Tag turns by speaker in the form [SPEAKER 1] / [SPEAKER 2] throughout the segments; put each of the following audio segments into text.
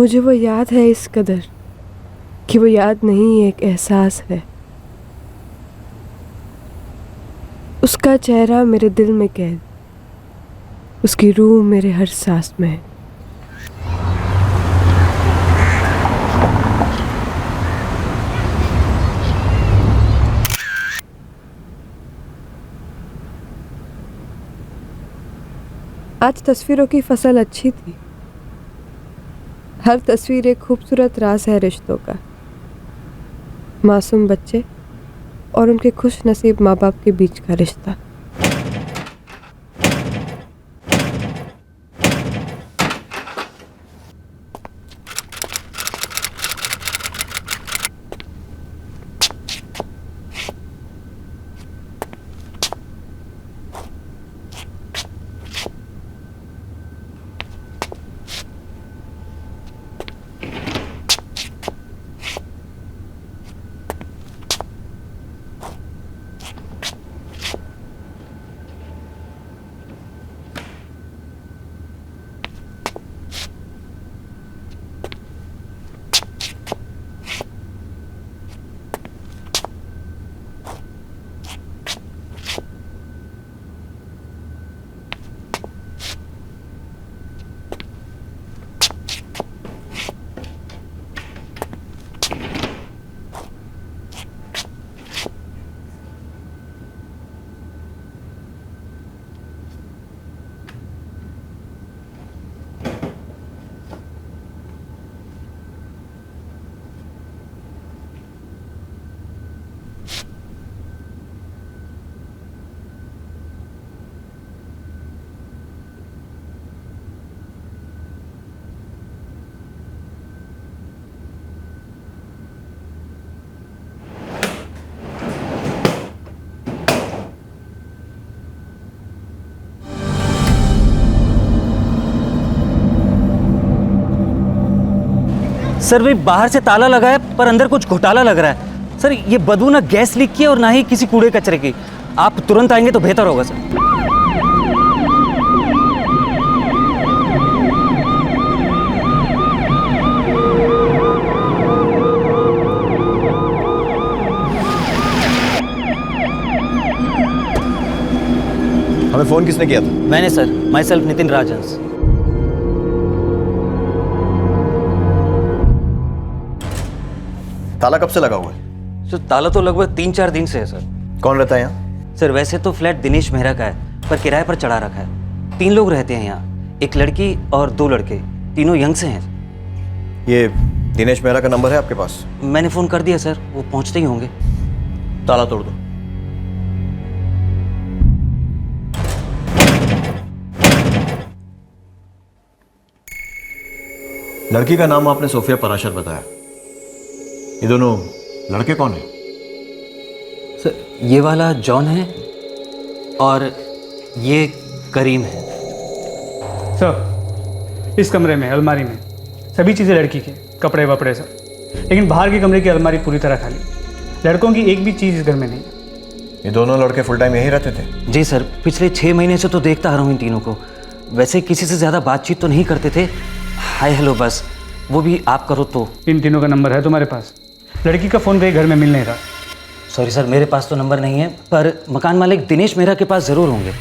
[SPEAKER 1] मुझे वो याद है इस कदर कि वो याद नहीं एक एहसास है। उसका चेहरा मेरे दिल में कैद, उसकी रूह मेरे हर सांस में है। आज तस्वीरों की फसल अच्छी थी। हर तस्वीर एक खूबसूरत राज है रिश्तों का। मासूम बच्चे और उनके खुश नसीब माँ बाप के बीच का रिश्ता।
[SPEAKER 2] सर, भाई बाहर से ताला लगा है पर अंदर कुछ घोटाला लग रहा है। सर, ये बदबू ना गैस लीक की है और ना ही किसी कूड़े कचरे की। आप तुरंत आएंगे तो बेहतर होगा सर।
[SPEAKER 3] हमें फोन किसने किया था?
[SPEAKER 2] मैंने सर, माई सेल्फ नितिन राजहंस।
[SPEAKER 3] ताला कब से लगा हुआ है?
[SPEAKER 2] सर, ताला तो लगभग 3-4 दिन से है सर।
[SPEAKER 3] कौन रहता है यहाँ?
[SPEAKER 2] सर, वैसे तो फ्लैट दिनेश मेहरा का है पर किराए पर चढ़ा रखा है। 3 लोग रहते हैं यहाँ, एक लड़की और 2 लड़के, तीनों यंग से हैं।
[SPEAKER 3] ये दिनेश मेहरा का नंबर है आपके पास?
[SPEAKER 2] मैंने फ़ोन कर दिया सर, वो पहुँचते ही होंगे।
[SPEAKER 3] ताला तोड़ दो। लड़की का नाम आपने सोफिया पराशर बताया। ये दोनों लड़के कौन है?
[SPEAKER 2] सर, ये वाला जॉन है और ये करीम है।
[SPEAKER 4] सर, इस कमरे में अलमारी में सभी चीज़ें लड़की की, कपड़े वपड़े सब, लेकिन बाहर के कमरे की अलमारी पूरी तरह खाली। लड़कों की एक भी चीज़ इस घर में नहीं है।
[SPEAKER 3] ये दोनों लड़के फुल टाइम यहीं रहते थे?
[SPEAKER 2] जी सर, पिछले 6 महीने से तो देखता आ रहा हूँ इन तीनों को। वैसे किसी से ज़्यादा बातचीत तो नहीं करते थे, हाय हेलो बस, वो भी आप करो तो।
[SPEAKER 4] इन तीनों का नंबर है तुम्हारे पास? लड़की का फ़ोन कहीं घर में मिल नहीं रहा।
[SPEAKER 2] सॉरी सर, मेरे पास तो नंबर नहीं है, पर मकान मालिक दिनेश मेहरा के पास ज़रूर होंगे।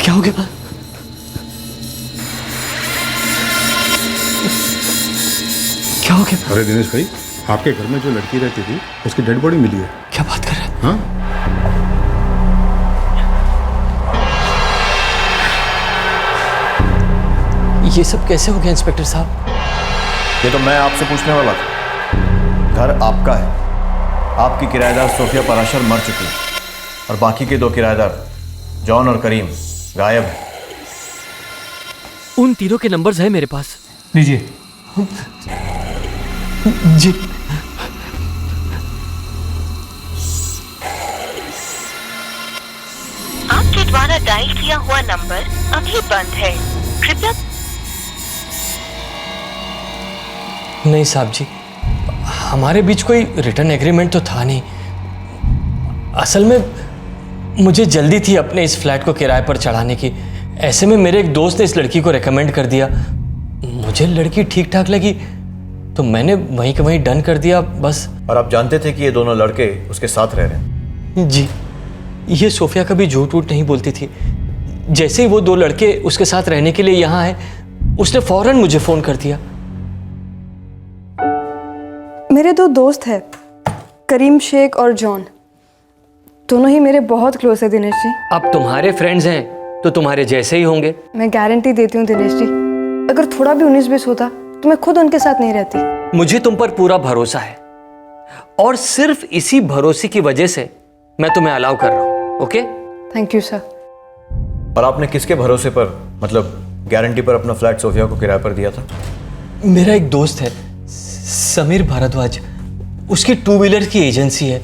[SPEAKER 2] क्या हो गया? क्या हो गया?
[SPEAKER 5] अरे दिनेश भाई, आपके घर में जो लड़की रहती थी उसकी डेड बॉडी मिली है।
[SPEAKER 2] क्या बात कर रहे हैं?
[SPEAKER 5] हाँ,
[SPEAKER 6] ये सब कैसे हो गया इंस्पेक्टर साहब?
[SPEAKER 3] ये तो मैं आपसे पूछने वाला था। घर आपका है, आपकी किराएदार सोफिया पराशर मर चुकी है और बाकी के 2 किराएदार जॉन और करीम गायब है।
[SPEAKER 6] उन तीनों के नंबर्स हैं मेरे पास।
[SPEAKER 4] लीजिए।
[SPEAKER 6] जी।
[SPEAKER 7] आपके द्वारा डायल किया हुआ नंबर अभी बंद है, कृपया।
[SPEAKER 6] नहीं साहब जी, हमारे बीच कोई रिटर्न एग्रीमेंट तो था नहीं। असल में मुझे जल्दी थी अपने इस फ्लैट को किराए पर चढ़ाने की। ऐसे में मेरे एक दोस्त ने इस लड़की को रेकमेंड कर दिया। मुझे लड़की ठीक ठाक लगी तो मैंने वहीं के वहीं डन कर दिया बस।
[SPEAKER 3] और आप जानते थे कि ये दोनों लड़के उसके साथ रह रहे हैं?
[SPEAKER 6] जी, ये सोफिया कभी झूठ वूठ नहीं बोलती थी। जैसे ही वो दो लड़के उसके साथ रहने के लिए यहाँ आए, उसने फौरन मुझे फ़ोन कर दिया।
[SPEAKER 1] मेरे दो दोस्त हैं, करीम शेख और जॉन। दोनों ही मेरे बहुत क्लोज है दिनेश जी।
[SPEAKER 6] अब तुम्हारे फ्रेंड्स हैं तो तुम्हारे जैसे ही होंगे।
[SPEAKER 1] मैं गारंटी देती हूँ दिनेश जी, अगर थोड़ा भी 19-20 होता तो मैं खुद उनके साथ नहीं रहती।
[SPEAKER 6] मुझे तुम पर पूरा भरोसा है और सिर्फ इसी भरोसे की वजह से मैं तुम्हें अलाउ कर रहा हूँ। ओके?
[SPEAKER 1] Thank you sir.
[SPEAKER 3] और आपने किसके भरोसे पर, मतलब गारंटी पर अपना फ्लैट सोफिया को किराए पर दिया था?
[SPEAKER 6] मेरा एक दोस्त है समीर भारद्वाज, उसकी 2 व्हीलर की एजेंसी है।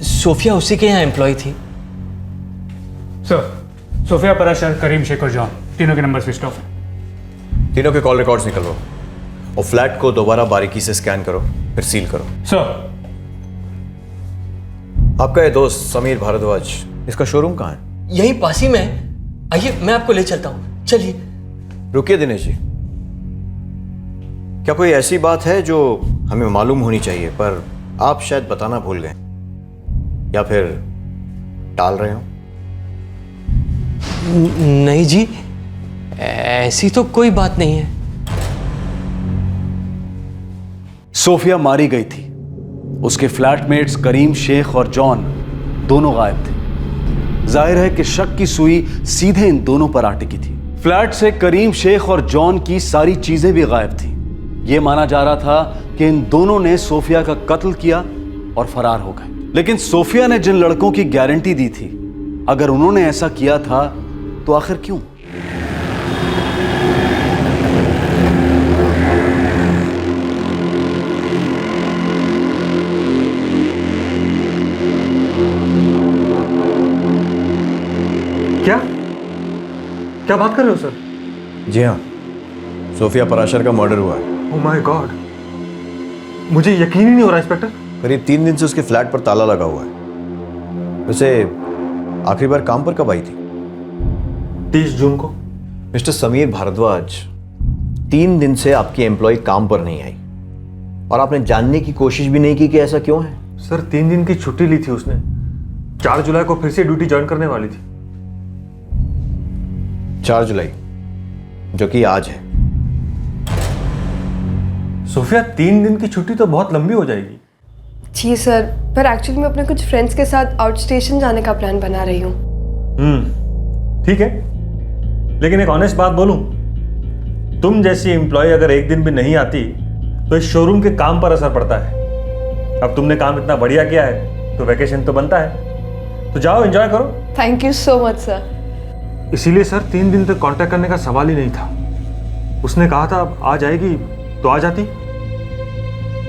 [SPEAKER 6] सोफिया उसी के यहाँ एम्प्लॉय थी।
[SPEAKER 4] सर, सोफिया पराशर, करीम शेख और जॉन, तीनों के नंबर स्विच ऑफ है।
[SPEAKER 3] तीनों के कॉल रिकॉर्ड्स निकलवाओ और फ्लैट को दोबारा बारीकी से स्कैन करो, फिर सील करो।
[SPEAKER 4] सर,
[SPEAKER 3] आपका ये दोस्त समीर भारद्वाज, इसका शोरूम कहाँ है?
[SPEAKER 6] यहीं पास ही में है। आइए मैं आपको ले चलता हूँ, चलिए।
[SPEAKER 3] रुकिए दिनेश जी, क्या कोई ऐसी बात है जो हमें मालूम होनी चाहिए पर आप शायद बताना भूल गए या फिर टाल रहे हो?
[SPEAKER 6] नहीं जी, ऐसी तो कोई बात नहीं है।
[SPEAKER 8] सोफिया मारी गई थी। उसके फ्लैटमेट्स करीम शेख और जॉन दोनों गायब थे। जाहिर है कि शक की सुई सीधे इन दोनों पर आ टिकी थी। फ्लैट से करीम शेख और जॉन की सारी चीजें भी गायब थी। यह माना जा रहा था कि इन दोनों ने सोफिया का कत्ल किया और फरार हो गए। लेकिन सोफिया ने जिन लड़कों की गारंटी दी थी, अगर उन्होंने ऐसा किया था तो आखिर क्यों?
[SPEAKER 5] क्या बात कर रहे हो सर?
[SPEAKER 3] जी हाँ, सोफिया पराशर का मर्डर हुआ है।
[SPEAKER 5] ओह माय गॉड, मुझे यकीन ही नहीं हो रहा इंस्पेक्टर।
[SPEAKER 3] करीब 3 दिन से उसके फ्लैट पर ताला लगा हुआ है। वैसे आखिरी बार काम पर कब आई थी?
[SPEAKER 5] 30 जून को।
[SPEAKER 3] मिस्टर समीर भारद्वाज, 3 दिन से आपकी एम्प्लॉय काम पर नहीं आई और आपने जानने की कोशिश भी नहीं की कि ऐसा क्यों है?
[SPEAKER 5] सर 3 दिन की छुट्टी ली थी उसने। 4 जुलाई को फिर से ड्यूटी ज्वाइन करने वाली थी।
[SPEAKER 3] 4 जुलाई, जो कि आज है।
[SPEAKER 5] सोफिया 3 दिन की छुट्टी तो बहुत लंबी हो जाएगी।
[SPEAKER 1] जी सर, पर एक्चुअली मैं अपने कुछ फ्रेंड्स के साथ आउट स्टेशन जाने का प्लान बना रही हूँ।
[SPEAKER 5] ठीक है, लेकिन एक ऑनेस्ट बात बोलूं, तुम जैसी एम्प्लॉय अगर एक दिन भी नहीं आती तो इस शोरूम के काम पर असर पड़ता है। अब तुमने काम इतना बढ़िया किया है तो वैकेशन तो बनता है, तो जाओ एंजॉय करो।
[SPEAKER 1] Thank you so much sir.
[SPEAKER 5] इसीलिए सर 3 दिन तक कांटेक्ट करने का सवाल ही नहीं था। उसने कहा था अब आ जाएगी तो आ जाती,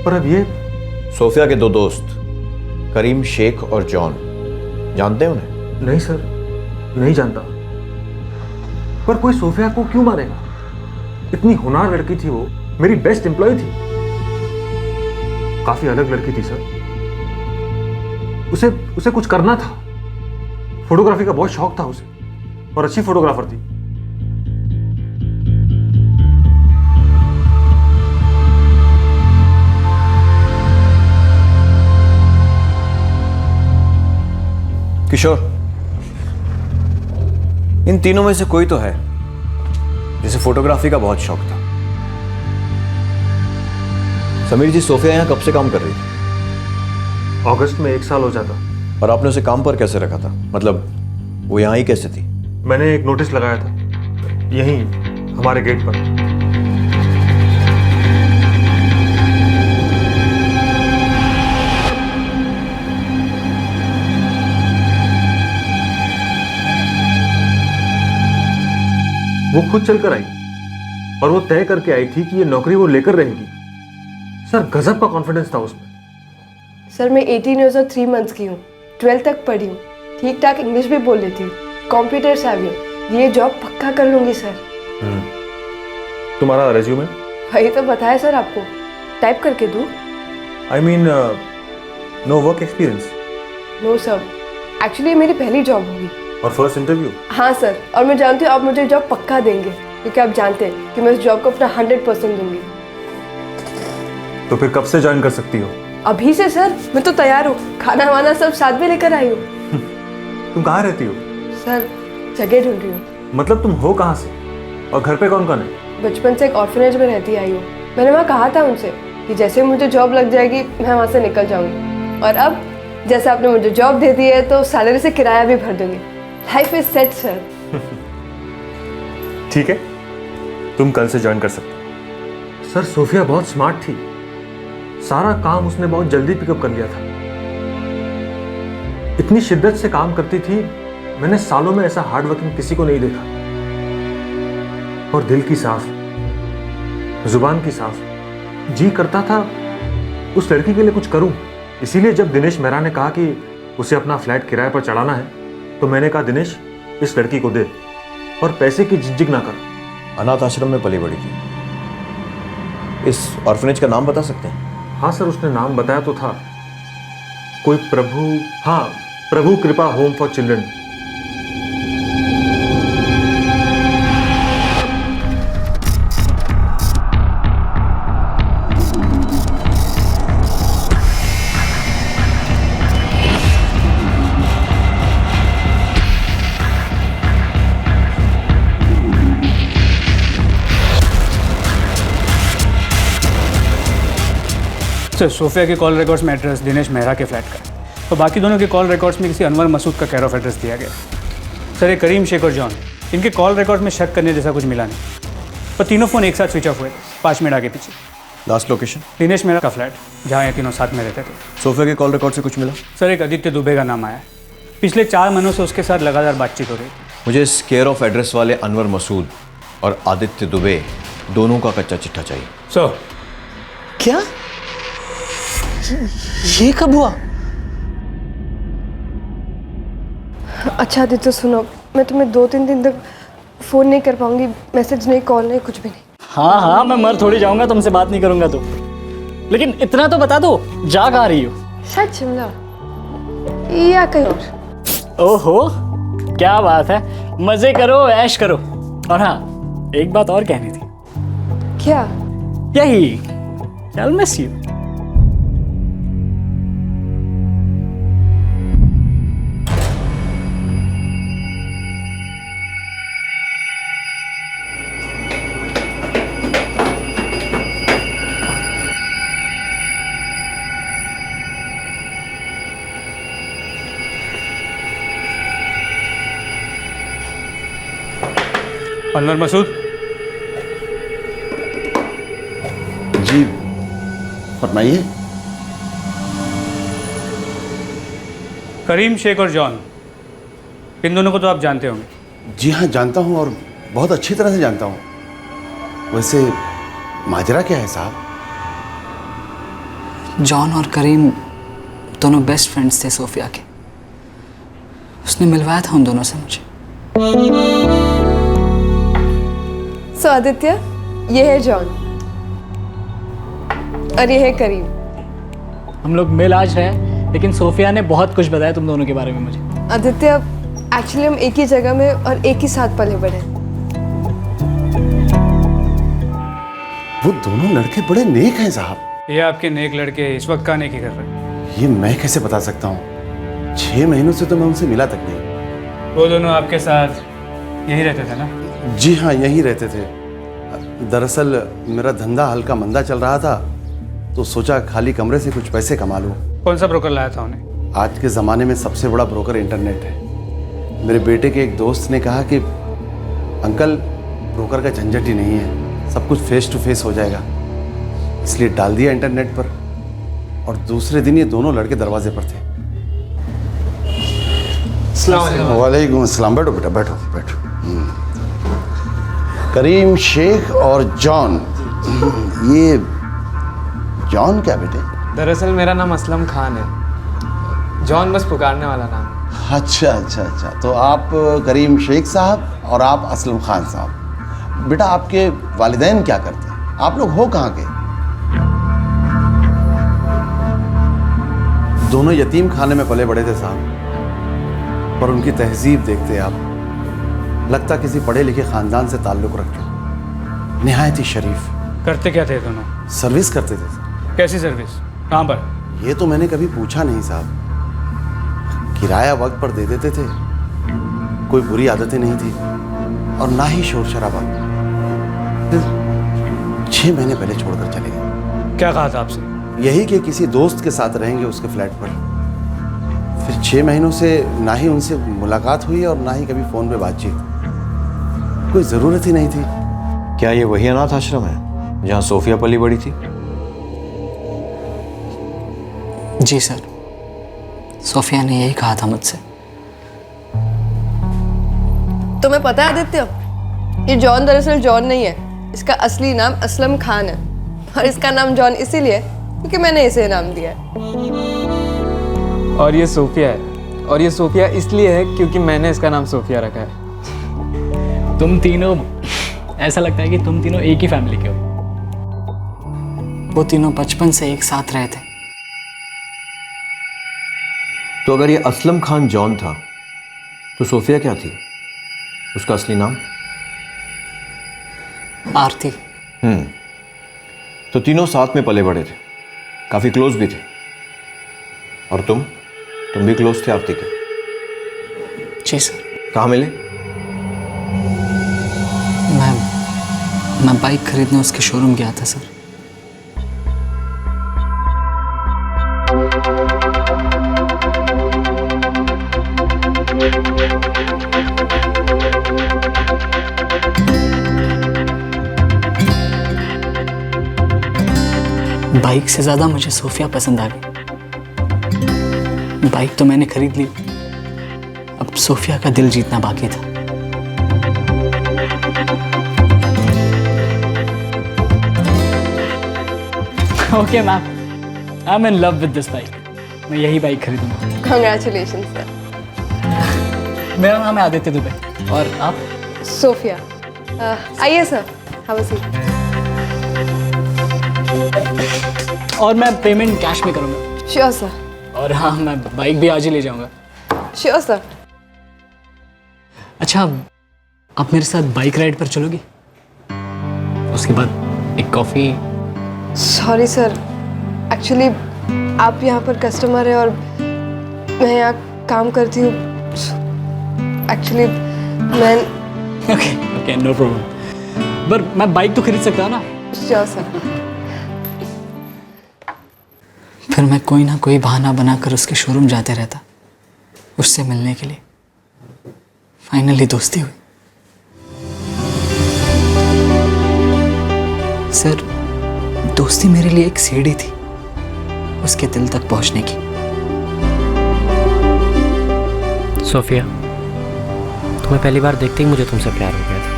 [SPEAKER 5] पर अब ये।
[SPEAKER 3] सोफिया के 2 दोस्त करीम शेख और जॉन, जानते हैं उन्हें?
[SPEAKER 5] नहीं सर, नहीं जानता। पर कोई सोफिया को क्यों मारेगा? इतनी होनहार लड़की थी वो, मेरी बेस्ट एम्प्लॉय थी। काफी अलग लड़की थी सर। उसे कुछ करना था। फोटोग्राफी का बहुत शौक था उसे और अच्छी फोटोग्राफर थी।
[SPEAKER 3] किशोर, इन तीनों में से कोई तो है जिसे फोटोग्राफी का बहुत शौक था। समीर जी, सोफिया यहां कब से काम कर रही थी?
[SPEAKER 5] अगस्त में 1 साल हो जाता।
[SPEAKER 3] और आपने उसे काम पर कैसे रखा था? मतलब वो यहां ही कैसे थी?
[SPEAKER 5] मैंने एक नोटिस लगाया था यहीं हमारे गेट पर। वो खुद चलकर आई और वो तय करके आई थी कि ये नौकरी वो लेकर रहेगी। सर गजब का कॉन्फिडेंस था उसमें।
[SPEAKER 1] सर मैं 18 ईयर्स और 3 मंथ्स की हूँ, 12th तक पढ़ी हूँ, ठीक ठाक इंग्लिश भी बोल लेती हूँ, कंप्यूटर savvy हूँ। ये जॉब पक्का कर लूँगी सर।
[SPEAKER 5] तुम्हारा रेज्यूमे?
[SPEAKER 1] वही तो बताया सर आपको, टाइप करके दूँ?
[SPEAKER 5] I mean no work experience?
[SPEAKER 1] No sir, actually ये मेरी पहली जॉब होगी।
[SPEAKER 5] और फर्स्ट इंटरव्यू?
[SPEAKER 1] हाँ सर, और मैं जानती हूँ आप मुझे जॉब पक्का देंगे। क्योंकि आप जानते हैं कि मैं उस जॉब को अपना 100% दूंगी।
[SPEAKER 5] तो फिर कब से ज्वाइन कर सकती हो?
[SPEAKER 1] अभी से सर, मैं तो तैयार हूँ, खाना वाना सब साथ में लेकर आई हूँ।
[SPEAKER 5] तुम कहाँ रहती हो?
[SPEAKER 1] सर जगह ढूंढ रही हूँ।
[SPEAKER 5] मतलब तुम हो कहाँ से और घर पे कौन कौन है?
[SPEAKER 1] बचपन से एक ऑर्फनेज में रहती आई हूँ। मैंने वहाँ कहा था उनसे कि जैसे मुझे जॉब लग जाएगी मैं वहाँ से निकल जाऊंगी, और अब जैसे आपने मुझे जॉब दे दी है तो सैलरी से किराया भी भर दूंगी। Life is set sir.
[SPEAKER 5] ठीक है, तुम कल से ज्वाइन कर सकते हो। सर सोफिया बहुत स्मार्ट थी, सारा काम उसने बहुत जल्दी पिकअप कर लिया था। इतनी शिद्दत से काम करती थी, मैंने सालों में ऐसा हार्ड वर्किंग किसी को नहीं देखा। और दिल की साफ, जुबान की साफ, जी करता था उस लड़की के लिए कुछ करूं। इसीलिए जब दिनेश मेहरा ने कहा कि उसे अपना फ्लैट किराए पर चढ़ाना है, तो मैंने कहा दिनेश इस लड़की को दे और पैसे की झिझक ना कर।
[SPEAKER 3] अनाथ आश्रम में पली बड़ी थी। इस ऑर्फनेज का नाम बता सकते हैं?
[SPEAKER 5] हाँ सर, उसने नाम बताया तो था, कोई Prabhu Kripa home for children.
[SPEAKER 4] Sir Sophia के कॉल रिकॉर्ड्स में एड्रेस दिनेश मेहरा के फ्लैट का है, तो बाकी दोनों के कॉल रिकॉर्ड्स में किसी अनवर मसूद का केयर ऑफ एड्रेस दिया गया। सर ये करीम शेख और जॉन, इनके कॉल रिकॉर्ड में शक करने जैसा कुछ मिला नहीं, पर तीनों फ़ोन एक साथ स्विच ऑफ हुए थे 5 मिनट आगे पीछे।
[SPEAKER 3] Last location?
[SPEAKER 4] दिनेश मेहरा का फ्लैट, जहाँ ये तीनों साथ में रहते थे।
[SPEAKER 3] सोफिया के कॉल रिकॉर्ड से कुछ मिला?
[SPEAKER 4] सर एक आदित्य दुबे का नाम आया, पिछले 4 महीनों से उसके साथ लगातार बातचीत हो रही।
[SPEAKER 3] मुझे इस केयर ऑफ एड्रेस वाले अनवर मसूद और आदित्य दुबे दोनों का कच्चा चिट्ठा चाहिए।
[SPEAKER 4] सो
[SPEAKER 6] क्या? ये कब हुआ?
[SPEAKER 1] अच्छा आदित्य सुनो, मैं तुम्हें 2-3 दिन तक फ़ोन नहीं कर पाऊंगी, मैसेज नहीं, कॉल नहीं, कुछ भी नहीं।
[SPEAKER 9] हाँ मैं मर थोड़ी जाऊंगा तुमसे बात नहीं करूंगा तो, लेकिन इतना तो बता दो, जा कहाँ रही हो?
[SPEAKER 1] शायद शिमला या कहीं और।
[SPEAKER 9] ओहो क्या बात है, मजे करो, ऐश करो। और हाँ, एक बात और कहनी थी।
[SPEAKER 1] क्या?
[SPEAKER 9] यही, I'll miss you।
[SPEAKER 4] Anwar Masood,
[SPEAKER 10] जी फरमाइए।
[SPEAKER 4] करीम शेख और जॉन, इन दोनों को तो आप जानते होंगे।
[SPEAKER 10] जी हाँ जानता हूँ, और बहुत अच्छी तरह से जानता हूँ। वैसे माजरा क्या है साहब?
[SPEAKER 11] जॉन और करीम दोनों बेस्ट फ्रेंड्स थे सोफिया के। उसने मिलवाया था उन दोनों से मुझे।
[SPEAKER 1] सो आदित्य, ये है जॉन और ये है करीम।
[SPEAKER 9] हम लोग मिल आज रहे हैं, लेकिन सोफिया ने बहुत कुछ बताया तुम दोनों के बारे में मुझे।
[SPEAKER 1] आदित्य, एक्चुअली हम एक ही जगह में और एक ही साथ पले बड़े।
[SPEAKER 10] वो दोनों लड़के बड़े नेक हैं साहब।
[SPEAKER 4] ये आपके नेक लड़के इस वक्त का नेकी कर रहे हैं।
[SPEAKER 10] ये मैं कैसे बता सकता हूँ? 6 महीनों से तो मैं उनसे मिला तक नहीं।
[SPEAKER 4] वो दोनों आपके साथ यहीं रहते थे ना?
[SPEAKER 10] जी हाँ, यहीं रहते थे। दरअसल मेरा धंधा हल्का मंदा चल रहा था, तो सोचा खाली कमरे से कुछ पैसे कमा लूँ।
[SPEAKER 4] कौन सा ब्रोकर लाया था उन्हें?
[SPEAKER 10] आज के ज़माने में सबसे बड़ा ब्रोकर इंटरनेट है। मेरे बेटे के एक दोस्त ने कहा कि अंकल, ब्रोकर का झंझट ही नहीं है, सब कुछ फेस टू फेस हो जाएगा, इसलिए डाल दिया इंटरनेट पर। और दूसरे दिन ये दोनों लड़के दरवाजे पर थे। वालेकुम अस्सलाम। बैठो बेटा, बैठो बैठो। करीम शेख और जॉन। ये जॉन क्या बेटे?
[SPEAKER 12] दरअसल मेरा नाम असलम खान है, जॉन बस पुकारने वाला नाम।
[SPEAKER 10] अच्छा अच्छा अच्छा, तो आप करीम शेख साहब और आप असलम खान साहब। बेटा आपके वालिदैन क्या करते हैं? आप लोग हो कहाँ के? दोनों यतीम खाने में पले बड़े थे साहब, पर उनकी तहजीब देखते आप लगता किसी पढ़े लिखे खानदान से ताल्लुक़ रखते। निहायत ही शरीफ।
[SPEAKER 4] करते क्या थे दोनों?
[SPEAKER 10] सर्विस करते थे सर।
[SPEAKER 4] कैसी सर्विस? कहाँ पर?
[SPEAKER 10] ये तो मैंने कभी पूछा नहीं साहब। किराया वक्त पर दे देते थे, कोई बुरी आदतें नहीं थी और ना ही शोर शराबा। फिर 6 महीने पहले छोड़कर चले गए।
[SPEAKER 4] क्या कहा था आपसे?
[SPEAKER 10] यही कि किसी दोस्त के साथ रहेंगे उसके फ्लैट पर। फिर 6 महीनों से ना ही उनसे मुलाकात हुई और ना ही कभी फोन पे बातचीत। कोई जरूरत ही नहीं थी।
[SPEAKER 3] क्या ये वही अनाथ आश्रम है जहाँ सोफिया पली बड़ी थी?
[SPEAKER 11] जी सर, सोफिया ने यही कहा था मुझसे।
[SPEAKER 1] तुम्हें पता है आदित्य, ये जॉन दरअसल जॉन नहीं है, इसका असली नाम असलम खान है। और इसका नाम जॉन इसीलिए है क्योंकि मैंने इसे नाम दिया है।
[SPEAKER 12] और ये सोफिया है, और ये सोफिया इसलिए है क्योंकि मैंने इसका नाम सोफिया रखा है।
[SPEAKER 9] तुम तीनों, ऐसा लगता है कि तुम तीनों एक ही फैमिली के हो।
[SPEAKER 11] वो तीनों बचपन से एक साथ रहे थे।
[SPEAKER 3] तो अगर ये असलम खान जॉन था तो सोफिया क्या थी? उसका असली नाम?
[SPEAKER 11] आरती।
[SPEAKER 3] तो तीनों साथ में पले बड़े थे, काफी क्लोज भी थे। और तुम भी क्लोज थे आरती के?
[SPEAKER 11] जी सर।
[SPEAKER 3] कहाँ मिले?
[SPEAKER 11] मैं बाइक खरीदने उसके शोरूम गया था सर। बाइक से ज्यादा मुझे सोफिया पसंद आ गई। बाइक तो मैंने खरीद ली, अब सोफिया का दिल जीतना बाकी था।
[SPEAKER 9] Okay ma'am, I am in love with this bike. मैं यही बाइक खरीदूंगा।
[SPEAKER 1] Congratulations sir.
[SPEAKER 9] मेरा नाम है आदित्य दुबे। और आप?
[SPEAKER 1] सोफिया। आइए सर, हैव अ सीट।
[SPEAKER 9] और मैं पेमेंट कैश में करूंगा।
[SPEAKER 1] Sure sir.
[SPEAKER 9] और हाँ, मैं बाइक भी आज ही ले जाऊंगा।
[SPEAKER 1] Sure sir.
[SPEAKER 9] अच्छा, आप मेरे साथ बाइक राइड पर चलोगी? उसके बाद एक कॉफ़ी।
[SPEAKER 1] सॉरी सर, एक्चुअली आप यहाँ पर कस्टमर है और मैं यहाँ काम करती हूँ। एक्चुअली मैं
[SPEAKER 9] ओके, नो प्रॉब्लम। पर मैं बाइक तो खरीद सकता हूँ ना?
[SPEAKER 1] Sure sir.
[SPEAKER 11] फिर मैं कोई ना कोई बहाना बनाकर उसके शोरूम जाते रहता, उससे मिलने के लिए। फाइनली दोस्ती हुई। सर, दोस्ती मेरे लिए एक सीढ़ी थी उसके दिल तक पहुंचने की।
[SPEAKER 6] सोफिया, तुम्हें पहली बार देखते ही मुझे तुमसे प्यार हो गया था।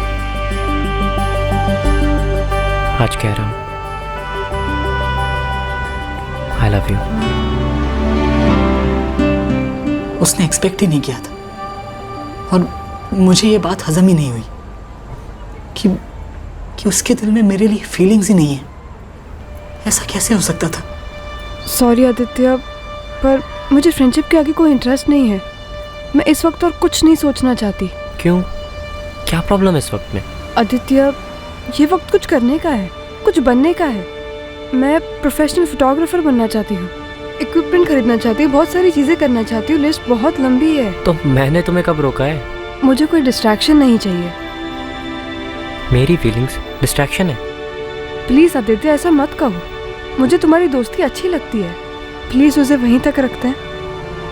[SPEAKER 6] आज कह रहा हूँ, आई लव यू।
[SPEAKER 11] उसने एक्सपेक्ट ही नहीं किया था और मुझे ये बात हजम ही नहीं हुई कि उसके दिल में मेरे लिए फीलिंग्स ही नहीं है। ऐसा कैसे हो सकता था?
[SPEAKER 1] सॉरी आदित्य, पर मुझे फ्रेंडशिप के आगे कोई इंटरेस्ट नहीं है। मैं इस वक्त और कुछ नहीं सोचना चाहती।
[SPEAKER 6] क्यों? क्या प्रॉब्लम है इस वक्त में?
[SPEAKER 1] आदित्य, ये वक्त कुछ करने का है, कुछ बनने का है। मैं प्रोफेशनल फोटोग्राफर बनना चाहती हूँ, इक्विपमेंट खरीदना चाहती हूँ, बहुत सारी चीज़ें करना चाहती हूँ। लिस्ट बहुत लंबी है।
[SPEAKER 6] तो मैंने तुम्हें कब रोका है?
[SPEAKER 1] मुझे कोई डिस्ट्रैक्शन नहीं चाहिए।
[SPEAKER 6] मेरी फीलिंग्स डिस्ट्रैक्शन है?
[SPEAKER 1] प्लीज़ आदित्य, ऐसा मत कहो। मुझे तुम्हारी दोस्ती अच्छी लगती है, प्लीज़ उसे वहीं तक रखते हैं।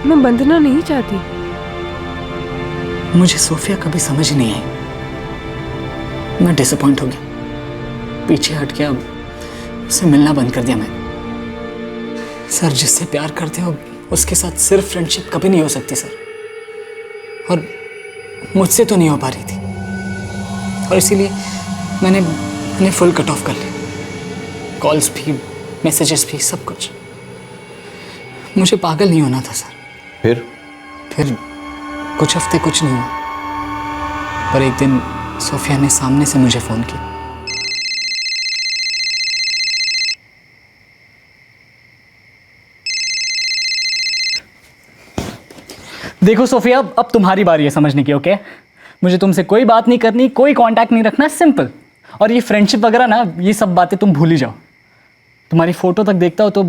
[SPEAKER 1] मैं बंधना नहीं चाहती।
[SPEAKER 11] मुझे सोफिया कभी समझ ही नहीं आई। मैं डिसअपॉइंट हो गया, पीछे हट गया, उससे मिलना बंद कर दिया मैंने। सर, जिससे प्यार करते हो उसके साथ सिर्फ फ्रेंडशिप कभी नहीं हो सकती सर, और मुझसे तो नहीं हो पा रही थी, और इसीलिए मैंने फुल कट ऑफ कर लिया। कॉल्स भी, मैसेजेस भी, सब कुछ। मुझे पागल नहीं होना था सर।
[SPEAKER 3] फिर
[SPEAKER 11] कुछ हफ्ते कुछ नहीं हुआ, पर एक दिन सोफिया ने सामने से मुझे फ़ोन किया।
[SPEAKER 9] देखो सोफिया, अब तुम्हारी बारी है समझने की। ओके, मुझे तुमसे कोई बात नहीं करनी, कोई कांटेक्ट नहीं रखना, सिंपल।
[SPEAKER 11] और ये फ्रेंडशिप वगैरह ना, ये सब बातें तुम भूल ही जाओ। तुम्हारी फ़ोटो तक देखता हो तो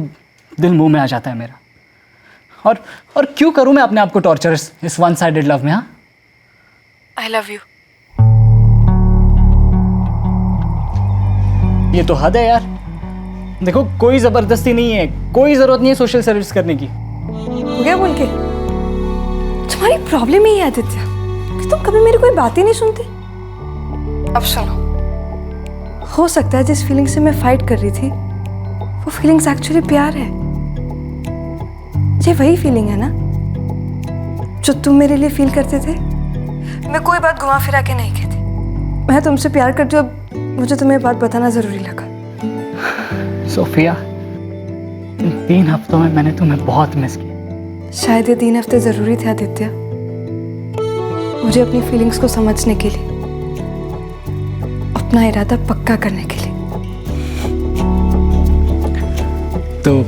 [SPEAKER 11] दिल मुंह में आ जाता है मेरा। और क्यों करूँ मैं अपने आप को टॉर्चर इस वन साइडेड लव में? हाँ,
[SPEAKER 1] आई लव यू।
[SPEAKER 11] ये तो हद है यार। देखो, कोई ज़बरदस्ती नहीं है, कोई ज़रूरत नहीं है सोशल सर्विस करने की।
[SPEAKER 1] हो गया बोल के? तुम्हारी प्रॉब्लम ही है आदित्य कि तुम कभी मेरी कोई बात ही नहीं सुनते। अब सुनो, हो सकता है जिस फीलिंग से मैं फाइट कर रही थी वो फीलिंग्स एक्चुअली प्यार है। ये वही फीलिंग है ना जो तुम मेरे लिए फील करते थे। मैं कोई बात घुमा फिरा के नहीं कहती, मैं तुमसे प्यार करती हूँ। अब मुझे तुम्हें बात बताना जरूरी लगा।
[SPEAKER 11] सोफिया, इन 3 हफ्तों में मैंने तुम्हें बहुत मिस किया।
[SPEAKER 1] शायद ये 3 हफ्ते जरूरी थे आदित्य, मुझे अपनी फीलिंग्स को समझने के लिए, अपना इरादा पक्का करने के लिए।
[SPEAKER 11] तो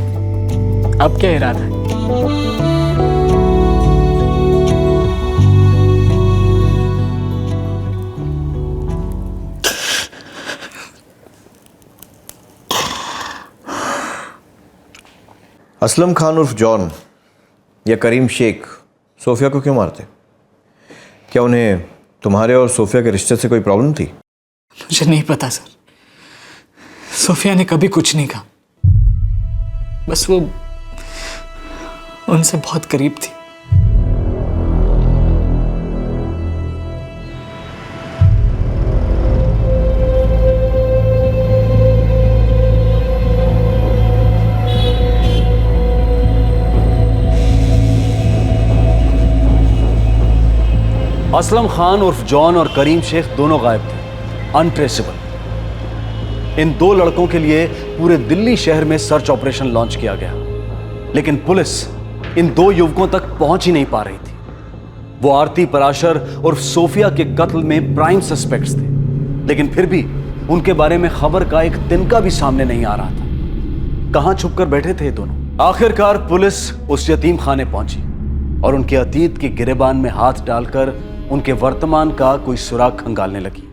[SPEAKER 11] अब क्या इरादा है?
[SPEAKER 3] असलम खान उर्फ जॉन या करीम शेख सोफिया को क्यों मारते? क्या उन्हें तुम्हारे और सोफिया के रिश्ते से कोई प्रॉब्लम थी?
[SPEAKER 11] मुझे नहीं पता सर। सोफिया ने कभी कुछ नहीं कहा, बस वो उनसे बहुत करीब थी।
[SPEAKER 8] असलम खान उर्फ जॉन और करीम शेख दोनों गायब थे, अनट्रेसेबल। इन 2 लड़कों के लिए पूरे दिल्ली शहर में सर्च ऑपरेशन लॉन्च किया गया, लेकिन पुलिस इन 2 युवकों तक पहुंच ही नहीं पा रही थी। वो आरती पराशर और सोफिया के कत्ल में प्राइम सस्पेक्ट्स थे, लेकिन फिर भी उनके बारे में खबर का एक तिनका भी सामने नहीं आ रहा था। कहां छुपकर बैठे थे ये दोनों? आखिरकार पुलिस उस यतीम खाने पहुंची और उनके अतीत के गिरेबान में हाथ डालकर उनके वर्तमान का कोई सुराग खंगालने लगी।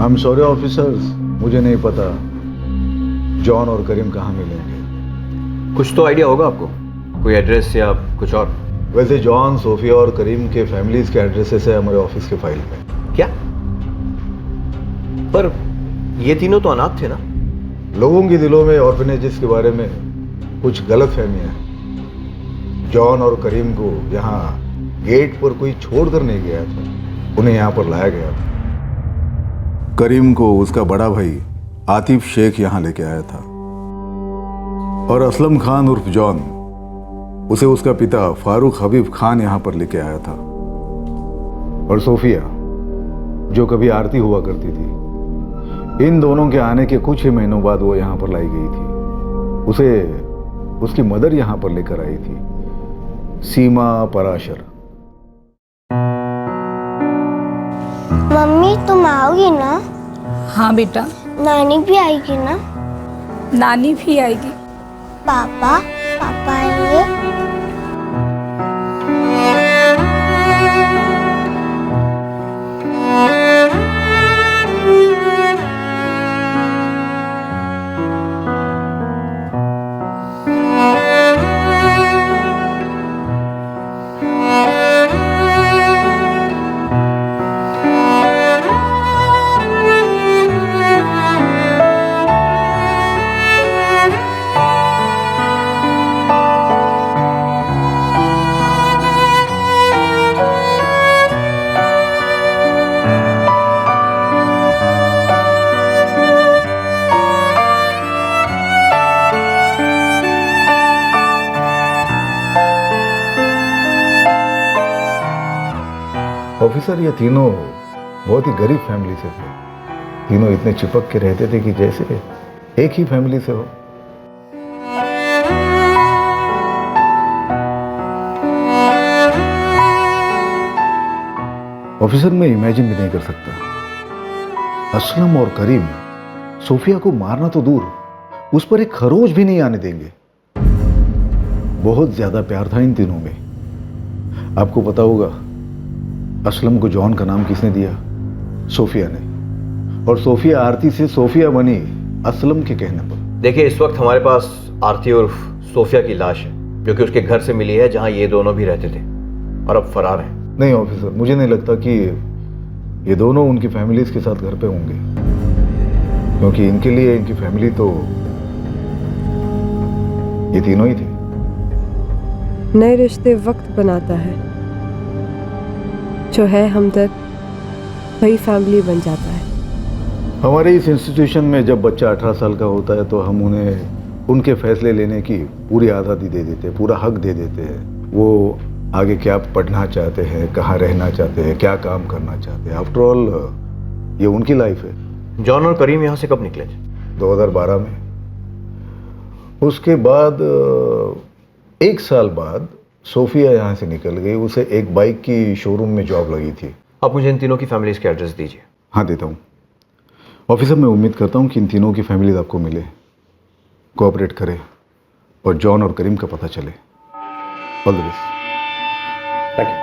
[SPEAKER 13] I'm sorry ऑफिसर्स, मुझे नहीं पता जॉन और करीम कहाँ मिलेंगे।
[SPEAKER 3] कुछ तो आइडिया होगा आपको, कोई एड्रेस या कुछ और?
[SPEAKER 13] वैसे जॉन, सोफिया और करीम के फैमिलीज के एड्रेसेस है हमारे ऑफिस के फाइल में।
[SPEAKER 3] क्या? पर ये तीनों तो अनाथ थे ना?
[SPEAKER 13] लोगों के दिलों में ऑर्फनेजेस के बारे में कुछ गलत फहमियाँ हैं। जॉन और करीम को यहाँ गेट पर कोई छोड़ कर नहीं गया था, उन्हें यहाँ पर लाया गया था। करीम को उसका बड़ा भाई आतिफ शेख यहाँ लेके आया था और असलम खान उर्फ जॉन उसे उसका पिता फारूक हबीब खान यहाँ पर लेके आया था। और सोफिया जो कभी आरती हुआ करती थी, इन दोनों के आने के कुछ ही महीनों बाद वो यहाँ पर लाई गई थी। उसे उसकी मदर यहाँ पर लेकर आई थी, सीमा पराशर।
[SPEAKER 14] मम्मी तुम आओगी ना?
[SPEAKER 15] हाँ बेटा।
[SPEAKER 14] नानी भी आएगी ना?
[SPEAKER 15] नानी भी आएगी।
[SPEAKER 14] पापा पापा आएंगे?
[SPEAKER 13] ऑफिसर, ये तीनों बहुत ही गरीब फैमिली से थे। तीनों इतने चिपक के रहते थे कि जैसे एक ही फैमिली से हो। ऑफिसर, मैं इमेजिन भी नहीं कर सकता, असलम और करीम सोफिया को मारना तो दूर, उस पर एक खरोच भी नहीं आने देंगे। बहुत ज्यादा प्यार था इन तीनों में। आपको पता होगा असलम को जॉन का नाम किसने दिया? सोफिया ने। और सोफिया आरती से सोफिया बनी असलम के कहने पर।
[SPEAKER 3] देखिए, इस वक्त हमारे पास आरती उर्फ सोफिया की लाश है, जो कि उसके घर से मिली है, जहां ये दोनों भी रहते थे, और अब फरार हैं।
[SPEAKER 13] नहीं ऑफिसर, मुझे नहीं लगता कि ये दोनों उनकी फैमिलीज के साथ घर पे होंगे, क्योंकि इनके लिए इनकी फैमिली तो ये तीनों ही थे।
[SPEAKER 1] नए रिश्ते वक्त बनाता है, जो है हमदर्द वही फैमिली बन जाता है।
[SPEAKER 13] हमारे इस इंस्टीट्यूशन में जब बच्चा 18 साल का होता है तो हम उन्हें उनके फैसले लेने की पूरी आज़ादी दे देते हैं, पूरा हक दे देते हैं। वो आगे क्या पढ़ना चाहते हैं, कहाँ रहना चाहते हैं, क्या काम करना चाहते हैं। आफ्टर ऑल ये उनकी लाइफ है।
[SPEAKER 3] जॉन और करीम यहाँ से कब निकले थे?
[SPEAKER 13] 2012 में। उसके बाद 1 साल बाद सोफिया यहाँ से निकल गई। उसे एक बाइक की शोरूम में जॉब लगी थी।
[SPEAKER 3] आप मुझे इन तीनों की फैमिलीज के एड्रेस दीजिए।
[SPEAKER 13] हाँ, देता हूँ। ऑफिसर, मैं उम्मीद करता हूँ कि इन तीनों की फैमिलीज आपको मिले, कोऑपरेट करें और जॉन और करीम का पता चले। All the best.
[SPEAKER 3] Thank you.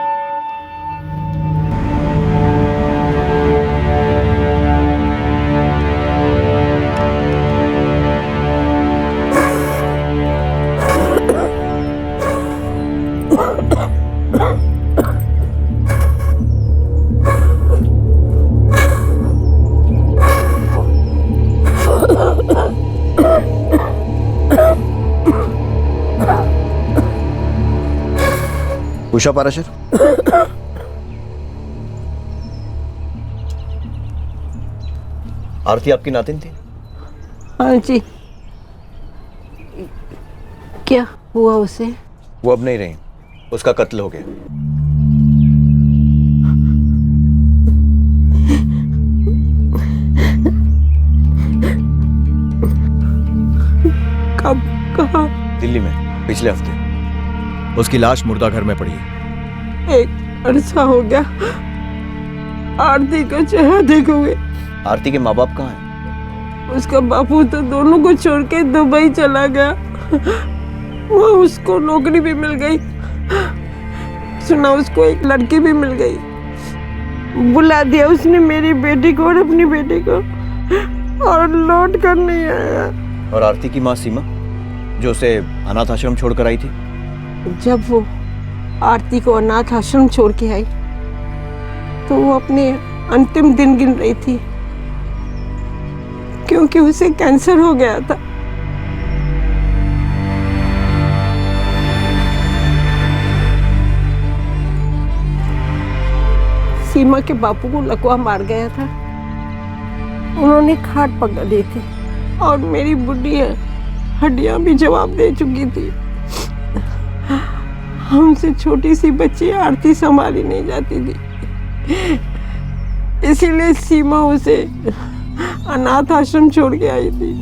[SPEAKER 3] Usha Parashar, Aarti आपकी नातिन थी?
[SPEAKER 16] हाँ जी। क्या हुआ उसे?
[SPEAKER 3] वो अब नहीं रही, उसका कत्ल हो गया।
[SPEAKER 16] कब? कहाँ?
[SPEAKER 3] दिल्ली में, पिछले हफ्ते। उसकी लाश मुर्दा घर में पड़ी है।
[SPEAKER 16] एक अरसा हो गया आरती का चेहरा देखे हुए।
[SPEAKER 3] आरती के माँ बाप कहाँ हैं?
[SPEAKER 16] उसका बापू तो दोनों को छोड़ के दुबई चला गया। वहाँ उसको नौकरी भी मिल गई। सुना उसको एक लड़की भी मिल गई। बुला दिया उसने मेरी बेटी को और अपनी बेटी को, और लौट कर नहीं आया।
[SPEAKER 3] और आरती की माँ सीमा, जो उसे अनाथ आश्रम छोड़कर आई थी?
[SPEAKER 16] जब वो आरती को अनाथ आश्रम छोड़ के आई तो वो अपने अंतिम दिन गिन रही थी, क्योंकि उसे कैंसर हो गया था। सीमा के बापू को लकवा मार गया था। उन्होंने खाट पकड़ ली थी और मेरी बुढ़ी हड्डियां भी जवाब दे चुकी थी। हमसे छोटी सी बच्ची आरती संभाली नहीं जाती थी, इसीलिए सीमा उसे अनाथ आश्रम छोड़ के आई थी।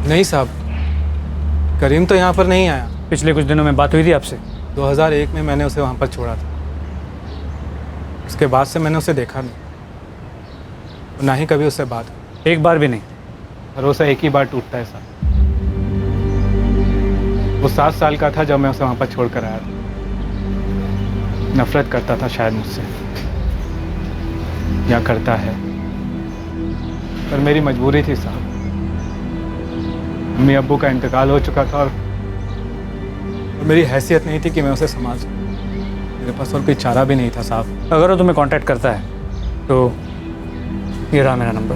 [SPEAKER 12] नहीं साहब, करीम तो यहाँ पर नहीं आया।
[SPEAKER 4] पिछले कुछ दिनों में बात हुई थी आपसे?
[SPEAKER 12] 2001 में मैंने उसे वहाँ पर छोड़ा था। उसके बाद से मैंने उसे देखा नहीं, ना ही कभी उससे बात।
[SPEAKER 4] एक बार भी नहीं? भरोसा एक ही बार टूटता है साहब। वो 7 साल का था जब मैं उसे वहाँ पर छोड़ कर आया था। नफरत करता था शायद मुझसे, या करता है, पर मेरी मजबूरी थी साहब। मम्मी अब्बू का इंतकाल हो चुका था और
[SPEAKER 12] मेरी हैसियत नहीं थी कि मैं उसे संभाल सकूं। मेरे पास और कोई चारा भी नहीं था साहब।
[SPEAKER 4] अगर वो तुम्हें कांटेक्ट करता है तो ये रहा मेरा नंबर।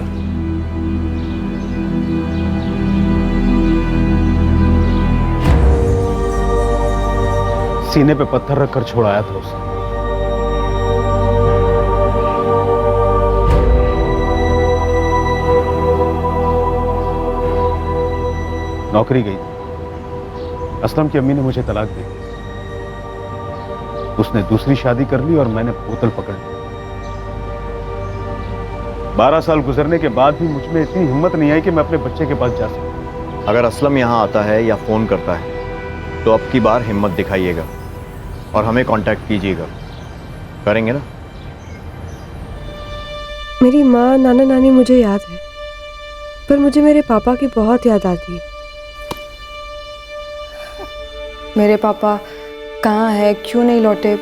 [SPEAKER 8] सीने पे पत्थर रखकर छोड़ाया था उसे।
[SPEAKER 10] नौकरी गई थी। असलम की अम्मी ने मुझे तलाक दी। उसने दूसरी शादी कर ली और मैंने बोतल पकड़ ली। 12 साल गुजरने के बाद भी मुझ में इतनी हिम्मत नहीं आई कि मैं अपने बच्चे के पास जा सकूं।
[SPEAKER 3] अगर असलम यहाँ आता है या फ़ोन करता है तो अब की बार हिम्मत दिखाइएगा और हमें कांटेक्ट कीजिएगा। करेंगे ना?
[SPEAKER 1] मेरी माँ नाना नानी मुझे याद है, पर मुझे मेरे पापा की बहुत याद आती है। मेरे पापा कहाँ है, क्यों नहीं लौटे,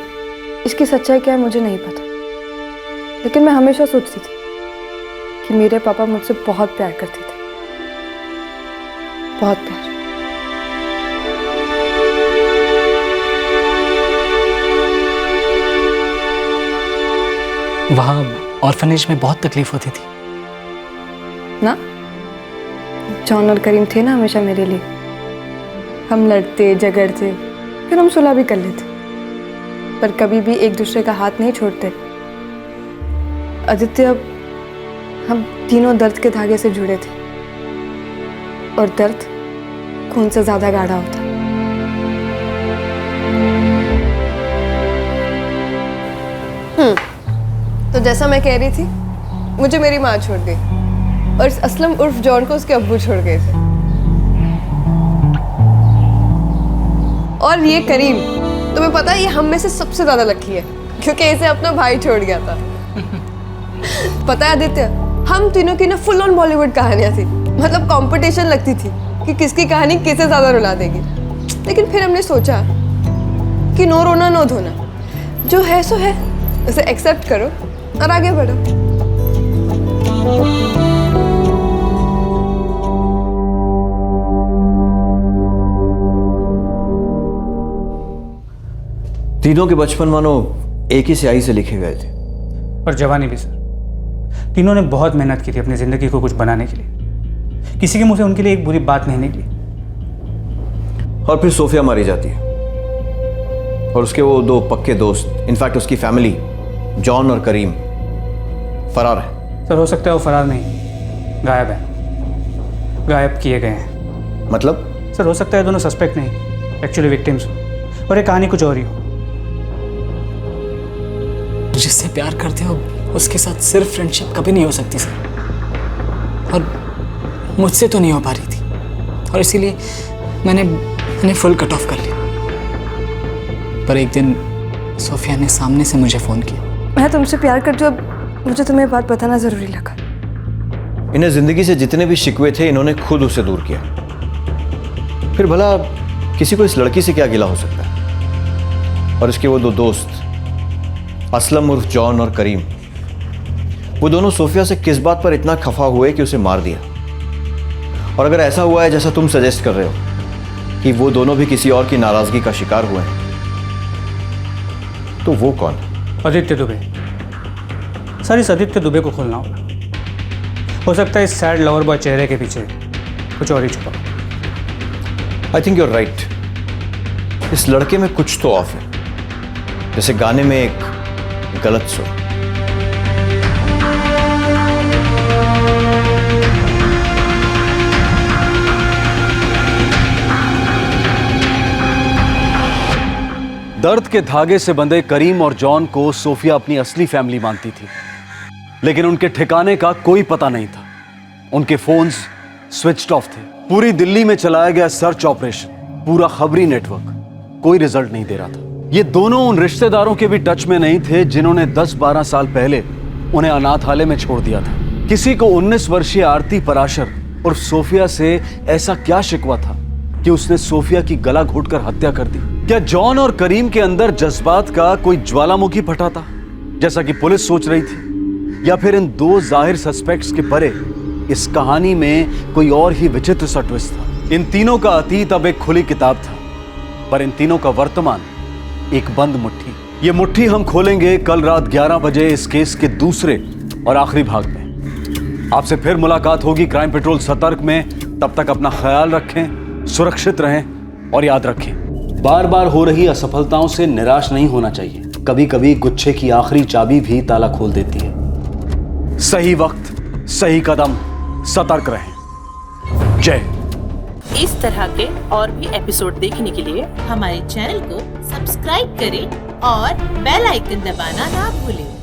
[SPEAKER 1] इसकी सच्चाई क्या है मुझे नहीं पता, लेकिन मैं हमेशा सोचती थी कि मेरे पापा मुझसे बहुत प्यार करते थे, बहुत प्यार।
[SPEAKER 11] वहाँ ऑर्फनेज में बहुत तकलीफ होती थी
[SPEAKER 1] ना? जॉन और करीम थे ना हमेशा मेरे लिए। हम लड़ते झगड़ते, फिर हम सुलह भी कर लेते, पर कभी भी एक दूसरे का हाथ नहीं छोड़ते। आदित्य, हम तीनों दर्द के धागे से जुड़े थे, और दर्द खून से ज्यादा गाढ़ा होता। तो जैसा मैं कह रही थी, मुझे मेरी माँ छोड़ गई और असलम उर्फ जॉन को उसके अब्बू छोड़ गए थे। और ये करीम, तुम्हें पता है ये हम में से सबसे ज्यादा लकी है, क्योंकि इसे अपना भाई छोड़ गया था। पता है आदित्य, हम तीनों की ना फुल ऑन बॉलीवुड कहानियां थी। मतलब कंपटीशन लगती थी कि किसकी कहानी किसे ज्यादा रुला देगी। लेकिन फिर हमने सोचा कि नो रोना नो धोना, जो है सो है, उसे एक्सेप्ट करो और आगे बढ़ो।
[SPEAKER 3] तीनों के बचपन मानो एक ही स्याही से लिखे गए थे।
[SPEAKER 4] और जवानी भी सर। तीनों ने बहुत मेहनत की थी अपनी ज़िंदगी को कुछ बनाने के लिए। किसी के मुंह से उनके लिए एक बुरी बात नहीं निकली।
[SPEAKER 3] और फिर सोफिया मारी जाती है और उसके वो दो पक्के दोस्त, इनफैक्ट उसकी फैमिली, जॉन और करीम, फरार है।
[SPEAKER 4] सर हो सकता है वो फरार नहीं, गायब है, गायब किए गए हैं।
[SPEAKER 3] मतलब?
[SPEAKER 4] सर हो सकता है दोनों सस्पेक्ट नहीं, एक्चुअली विक्टिम्स हो और ये कहानी कुछ और ही हो।
[SPEAKER 11] जिससे प्यार करते हो उसके साथ सिर्फ फ्रेंडशिप कभी नहीं हो सकती सर, और मुझसे तो नहीं हो पा रही थी, और इसीलिए मैंने फुल कट ऑफ कर लिया। पर एक दिन सोफिया ने सामने से मुझे फ़ोन किया।
[SPEAKER 1] मैं तुमसे प्यार करती हूँ, अब मुझे तुम्हें बात बताना ज़रूरी लगा।
[SPEAKER 3] इन्हें जिंदगी से जितने भी शिकवे थे इन्होंने खुद उसे दूर किया। फिर भला किसी को इस लड़की से क्या गिला हो सकता है? और इसके वो दो दोस्त, असलम उर्फ जॉन और करीम, वो दोनों सोफिया से किस बात पर इतना खफा हुए कि उसे मार दिया? और अगर ऐसा हुआ है जैसा तुम सजेस्ट कर रहे हो कि वो दोनों भी किसी और की नाराजगी का शिकार हुए हैं, तो वो कौन?
[SPEAKER 4] आदित्य दुबे। सर इस आदित्य दुबे को खोलना होगा। हो सकता है इस सैड लवर बॉय चेहरे के पीछे कुछ और ही छुपा।
[SPEAKER 3] I think you are right. इस लड़के में कुछ तो ऑफ है, जैसे गाने में एक गलत सुर।
[SPEAKER 8] दर्द के धागे से बंधे करीम और जॉन को सोफिया अपनी असली फैमिली मानती थी, लेकिन उनके ठिकाने का कोई पता नहीं था। उनके फोन्स स्विच्ड ऑफ थे। पूरी दिल्ली में चलाया गया सर्च ऑपरेशन, पूरा खबरी नेटवर्क, कोई रिजल्ट नहीं दे रहा था। ये दोनों उन रिश्तेदारों के भी टच में नहीं थे जिन्होंने 10-12 साल पहले उन्हें अनाथालय में छोड़ दिया था। किसी को 19 वर्षीय आरती पराशर और सोफिया से ऐसा क्या शिकवा था कि उसने सोफिया की गला घोटकर हत्या कर दी? क्या जॉन और करीम के अंदर जज्बात का कोई ज्वालामुखी फटा था, जैसा कि पुलिस सोच रही थी? या फिर इन दो जाहिर सस्पेक्ट्स के परे इस कहानी में कोई और ही विचित्र सा ट्विस्ट था? इन तीनों का अतीत अब एक खुली किताब था, पर इन तीनों का वर्तमान एक बंद मुट्ठी। ये मुट्ठी हम खोलेंगे कल रात 11 बजे इस केस के दूसरे और आखिरी भाग में। आपसे फिर मुलाकात होगी क्राइम पेट्रोल सतर्क में। तब तक अपना ख्याल रखें, सुरक्षित रहें और याद रखें, बार बार हो रही असफलताओं से निराश नहीं होना चाहिए। कभी कभी गुच्छे की आखिरी चाबी भी ताला खोल देती है। सही वक्त, सही कदम, सतर्क रहें। जय
[SPEAKER 17] इस तरह के और भी एपिसोड देखने के लिए
[SPEAKER 7] हमारे चैनल को सब्सक्राइब करें और बेल आइकन दबाना ना भूलें।